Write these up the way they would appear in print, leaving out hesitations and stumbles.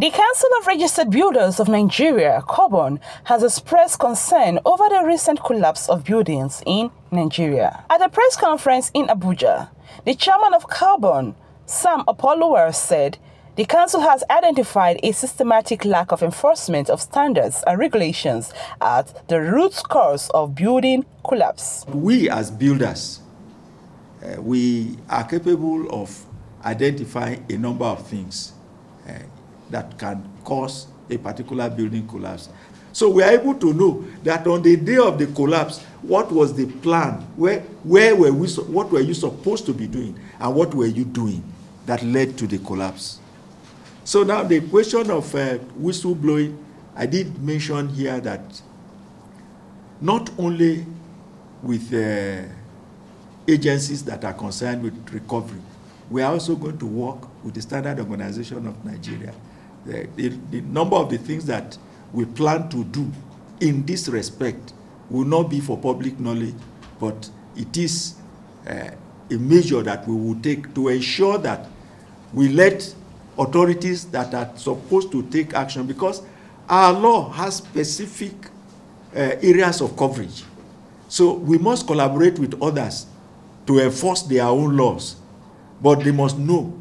The Council of Registered Builders of Nigeria, COBON, has expressed concern over the recent collapse of buildings in Nigeria. At a press conference in Abuja, the chairman of COBON, Sam Opoluwa, said the council has identified a systematic lack of enforcement of standards and regulations at the root cause of building collapse. We as builders, we are capable of identifying a number of things that can cause a particular building collapse. So we are able to know that on the day of the collapse, what was the plan? Where were we? What were you supposed to be doing, and what were you doing that led to the collapse? So now the question of whistleblowing, I did mention here that not only with agencies that are concerned with recovery, we are also going to work with the Standard Organization of Nigeria. The number of the things that we plan to do in this respect will not be for public knowledge, but it is a measure that we will take to ensure that we let authorities that are supposed to take action, because our law has specific areas of coverage. So we must collaborate with others to enforce their own laws, but they must know.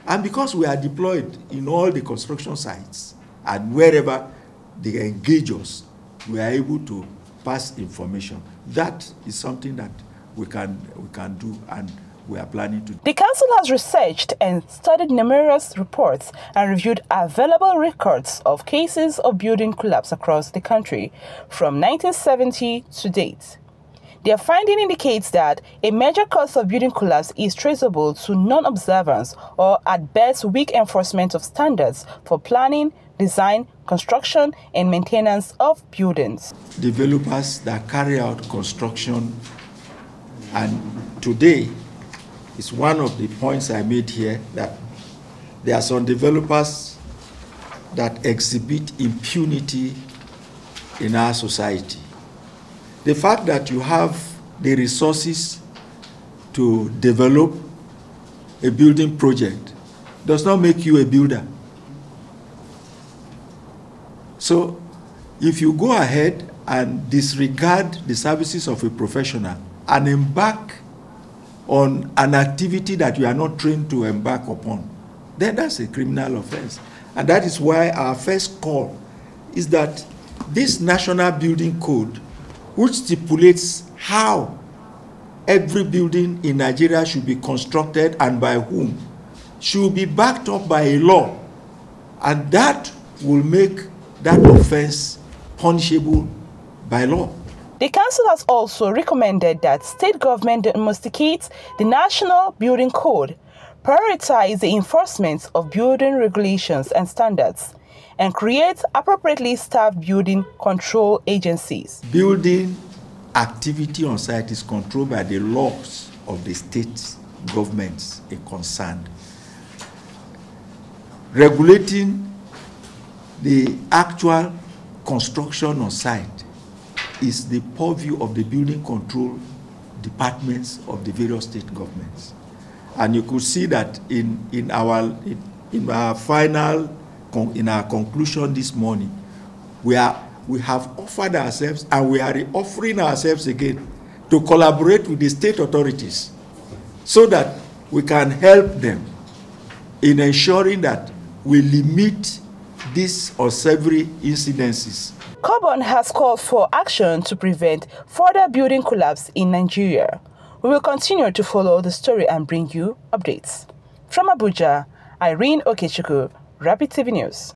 And because we are deployed in all the construction sites and wherever they engage us, we are able to pass information. That is something that we can do, and we are planning to do. The council has researched and studied numerous reports and reviewed available records of cases of building collapse across the country from 1970 to date. Their finding indicates that a major cause of building collapse is traceable to non-observance or at best weak enforcement of standards for planning, design, construction and maintenance of buildings. Developers that carry out construction, and today is one of the points I made here, that there are some developers that exhibit impunity in our society. The fact that you have the resources to develop a building project does not make you a builder. So if you go ahead and disregard the services of a professional and embark on an activity that you are not trained to embark upon, then that's a criminal offense. And that is why our first call is that this National Building Code, which stipulates how every building in Nigeria should be constructed and by whom, should be backed up by a law, and that will make that offense punishable by law. The council has also recommended that state government domesticate the National Building Code, prioritize the enforcement of building regulations and standards, and create appropriately staffed building control agencies. Building activity on site is controlled by the laws of the state governments concerned. Regulating the actual construction on site is the purview of the building control departments of the various state governments. And you could see that in our conclusion this morning, we have offered ourselves, and we are offering ourselves again, to collaborate with the state authorities so that we can help them in ensuring that we limit these unsavory incidences. COBON has called for action to prevent further building collapse in Nigeria. We will continue to follow the story and bring you updates. From Abuja, Irene Okechukwu, Rapid TV News.